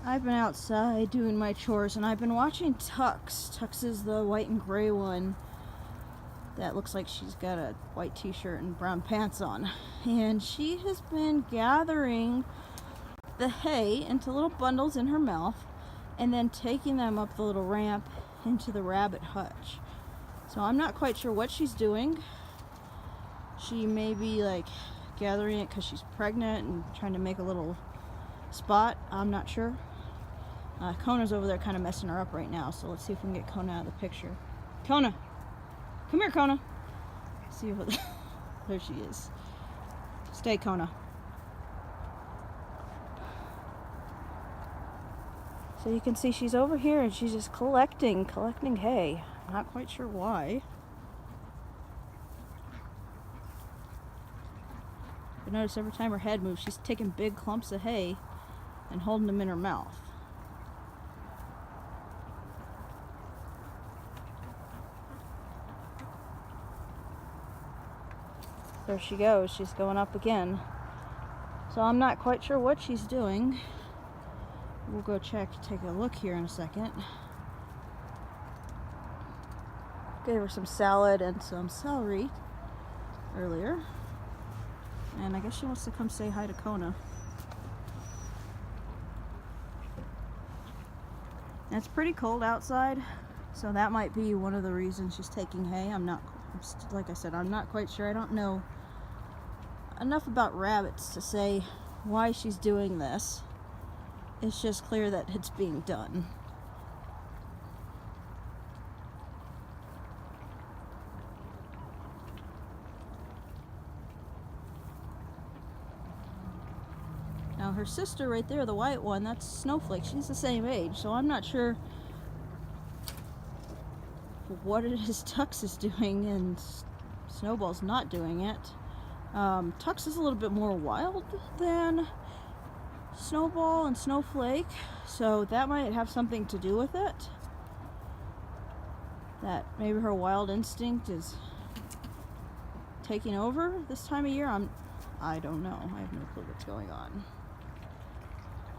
I've been outside doing my chores and I've been watching Tux. Tux is the white and gray one that looks like she's got a white t-shirt and brown pants on. And she has been gathering the hay into little bundles in her mouth and then taking them up the little ramp into the rabbit hutch. So I'm not quite sure what she's doing. She may be like gathering it because she's pregnant and trying to make a little spot. I'm not sure. Kona's over there kind of messing her up right now, so let's see if we can get Kona out of the picture. Kona! Come here, Kona! See if there she is. Stay, Kona. So you can see she's over here and she's just collecting hay. Not quite sure why. But notice every time her head moves, she's taking big clumps of hay and holding them in her mouth. There she goes. She's going up again. So I'm not quite sure what she's doing. We'll go take a look here in a second. Gave her some salad and some celery earlier. And I guess she wants to come say hi to Kona. It's pretty cold outside, so that might be one of the reasons she's taking hay. Like I said, I'm not quite sure. I don't know enough about rabbits to say why she's doing this. It's just clear that it's being done. Now her sister right there, the white one, that's Snowflake. She's the same age, so I'm not sure what it is Tux is doing and Snowball's not doing it. Tux is a little bit more wild than Snowball and Snowflake, so that might have something to do with it. That maybe her wild instinct is taking over this time of year. I don't know. I have no clue what's going on.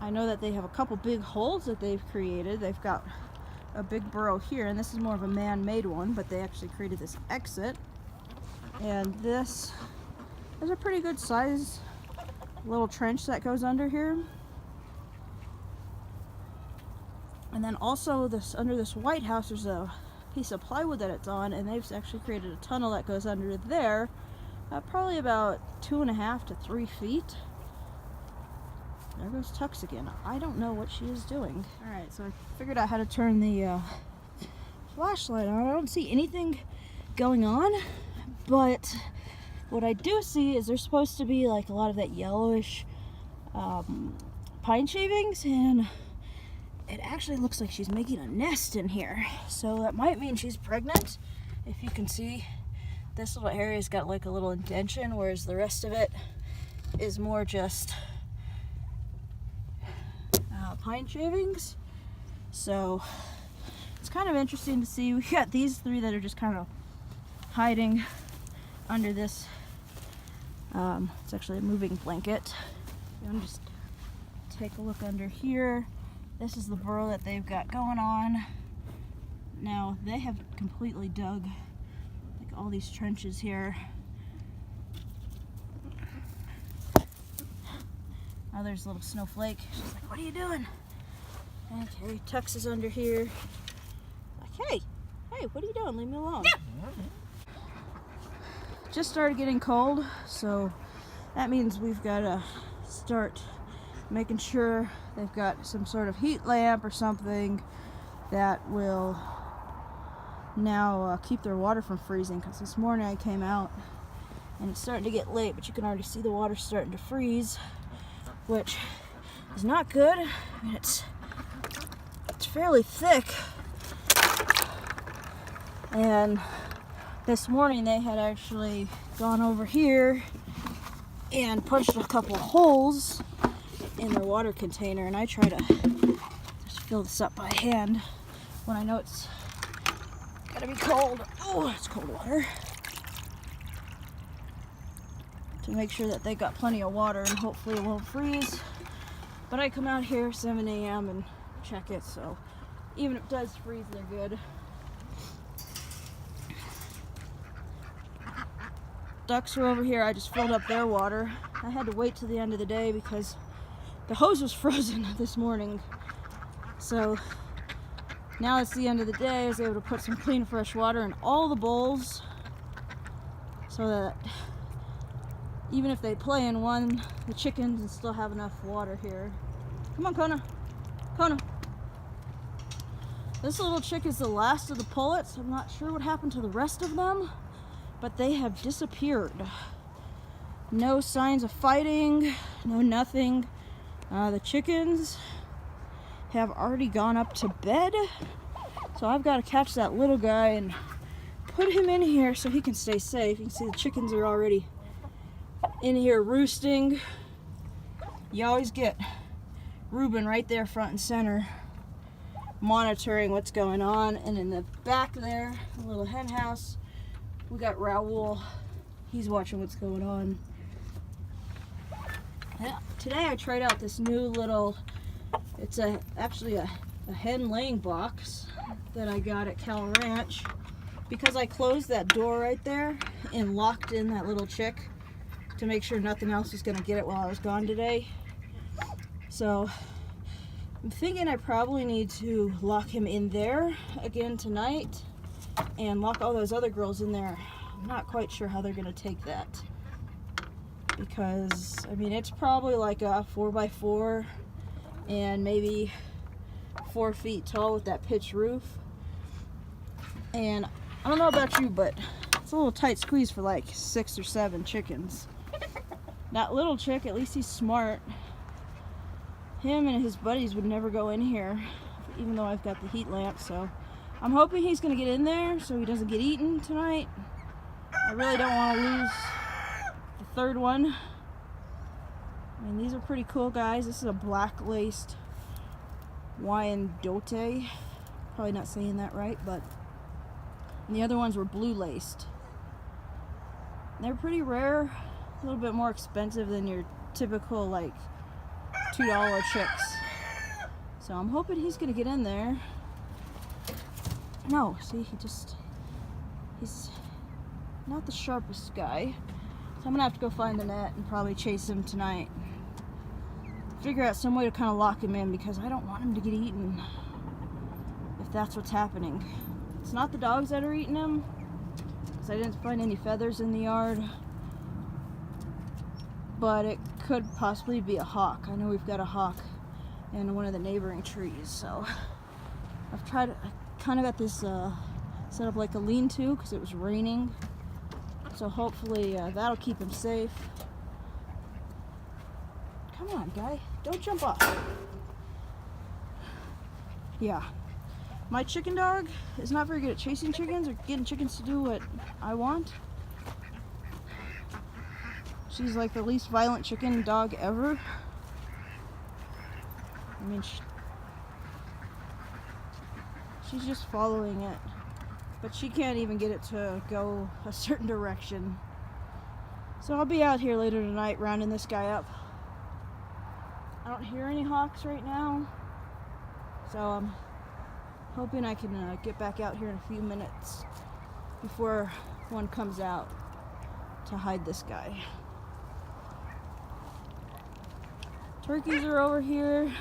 I know that they have a couple big holes that they've created. They've got a big burrow here, and this is more of a man-made one, but they actually created this exit. And this is a pretty good size little trench that goes under here. And then also under this White House, there's a piece of plywood that it's on, and they've actually created a tunnel that goes under there, probably about 2.5 to 3 feet. There goes Tux again. I don't know what she is doing. Alright, so I figured out how to turn the flashlight on. I don't see anything going on, but what I do see is there's supposed to be like a lot of that yellowish pine shavings, and it actually looks like she's making a nest in here. So that might mean she's pregnant. If you can see, this little area's got like a little indentation, whereas the rest of it is more just pine shavings. So it's kind of interesting to see. We got these three that are just kind of hiding under this. It's actually a moving blanket. I'm just take a look under here. This is the burrow that they've got going on. Now they have completely dug like all these trenches here. Oh, there's a little Snowflake. She's like, what are you doing? Okay, Tux is under here. Like, hey, what are you doing? Leave me alone. Yeah. Just started getting cold, so that means we've got to start making sure they've got some sort of heat lamp or something that will now keep their water from freezing, because this morning I came out and it's starting to get late, but you can already see the water starting to freeze, which is not good. I mean, it's fairly thick. And this morning they had actually gone over here and punched a couple of holes in their water container, and I try to just fill this up by hand when I know it's gotta be cold. Oh, it's cold water. To make sure that they got plenty of water and hopefully it won't freeze. But I come out here 7 a.m. and check it, so even if it does freeze, they're good. Ducks are over here. I just filled up their water. I had to wait till the end of the day because the hose was frozen this morning. So now it's the end of the day. I was able to put some clean, fresh water in all the bowls so that even if they play in one, the chickens will still have enough water here. Come on, Kona. Kona. This little chick is the last of the pullets. I'm not sure what happened to the rest of them, but they have disappeared. No signs of fighting, no nothing. The chickens have already gone up to bed, so I've got to catch that little guy and put him in here so he can stay safe. You can see the chickens are already in here roosting. You always get Ruben right there front and center monitoring what's going on, and in the back there, the little hen house, we got Raoul. He's watching what's going on. Yeah, today I tried out this new little, it's actually a hen laying box that I got at Cal Ranch because I closed that door right there and locked in that little chick to make sure nothing else was gonna get it while I was gone today. So I'm thinking I probably need to lock him in there again tonight and lock all those other girls in there. I'm not quite sure how they're gonna take that because, I mean, it's probably like a 4x4 and maybe 4 feet tall with that pitched roof. And I don't know about you, but it's a little tight squeeze for like 6 or 7 chickens. That little chick, at least he's smart. Him and his buddies would never go in here, even though I've got the heat lamp, so I'm hoping he's gonna get in there so he doesn't get eaten tonight. I really don't want to lose the third one. I mean, these are pretty cool guys. This is a black-laced Wyandotte. Probably not saying that right, but and the other ones were blue-laced. They're pretty rare, a little bit more expensive than your typical like $2 chicks. So I'm hoping he's gonna get in there. No, see, he's not the sharpest guy. So I'm gonna have to go find the net and probably chase him tonight. Figure out some way to kind of lock him in because I don't want him to get eaten if that's what's happening. It's not the dogs that are eating him because I didn't find any feathers in the yard, but it could possibly be a hawk. I know we've got a hawk in one of the neighboring trees, so I kind of got this set up like a lean-to because it was raining, so hopefully that'll keep him safe. Come on, guy, don't jump off. Yeah, my chicken dog is not very good at chasing chickens or getting chickens to do what I want. She's like the least violent chicken dog ever. I mean, she's just following it, but she can't even get it to go a certain direction. So I'll be out here later tonight rounding this guy up. I don't hear any hawks right now, so I'm hoping I can get back out here in a few minutes before one comes out to hide this guy. Turkeys are over here.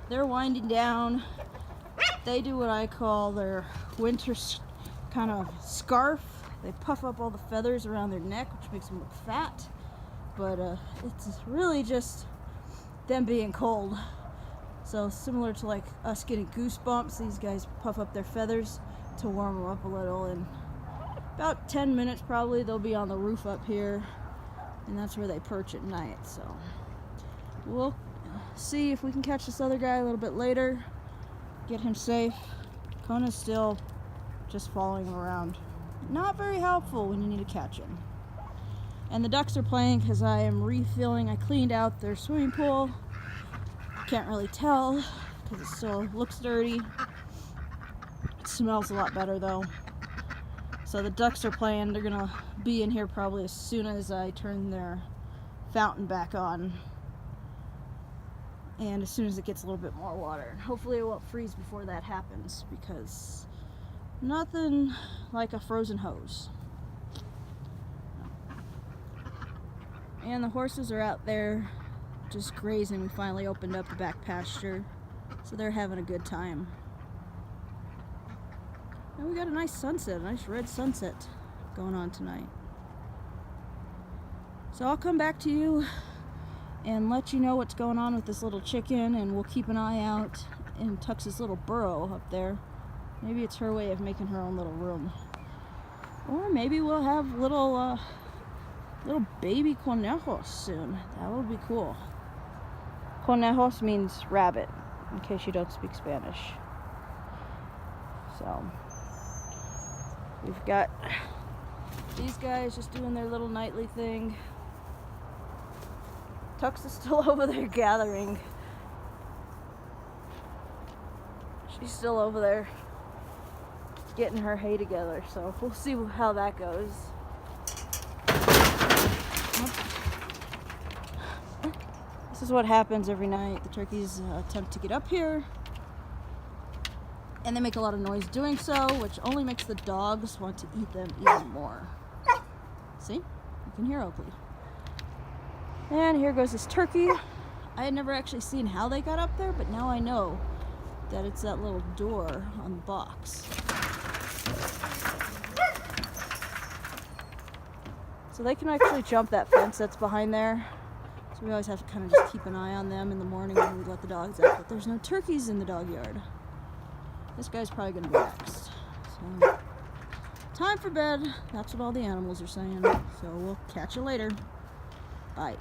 They're winding down. They do what I call their winter kind of scarf. They puff up all the feathers around their neck, which makes them look fat. But it's really just them being cold. So similar to like us getting goosebumps, these guys puff up their feathers to warm them up a little. And about 10 minutes probably they'll be on the roof up here, and that's where they perch at night. So we'll see if we can catch this other guy a little bit later, get him safe. Kona's still just following him around. Not very helpful when you need to catch him. And the ducks are playing because I am refilling. I cleaned out their swimming pool. Can't really tell because it still looks dirty. It smells a lot better though. So the ducks are playing. They're gonna be in here probably as soon as I turn their fountain back on. and as soon as it gets a little bit more water. Hopefully it won't freeze before that happens, because nothing like a frozen hose. And the horses are out there just grazing. We finally opened up the back pasture, so they're having a good time. And we got a nice sunset, a nice red sunset going on tonight. So I'll come back to you and let you know what's going on with this little chicken, and we'll keep an eye out in Tux's little burrow up there. Maybe it's her way of making her own little room. Or maybe we'll have little baby conejos soon. That would be cool. Conejos means rabbit, in case you don't speak Spanish. So, we've got these guys just doing their little nightly thing. Tux is still over there gathering. She's still over there getting her hay together, so we'll see how that goes. This is what happens every night. The turkeys attempt to get up here, and they make a lot of noise doing so, which only makes the dogs want to eat them even more. See? You can hear Oakley. And here goes this turkey. I had never actually seen how they got up there, but now I know that it's that little door on the box. So they can actually jump that fence that's behind there. So we always have to kind of just keep an eye on them in the morning when we let the dogs out. But there's no turkeys in the dog yard. This guy's probably going to be next. So, time for bed. That's what all the animals are saying. So we'll catch you later. Bye.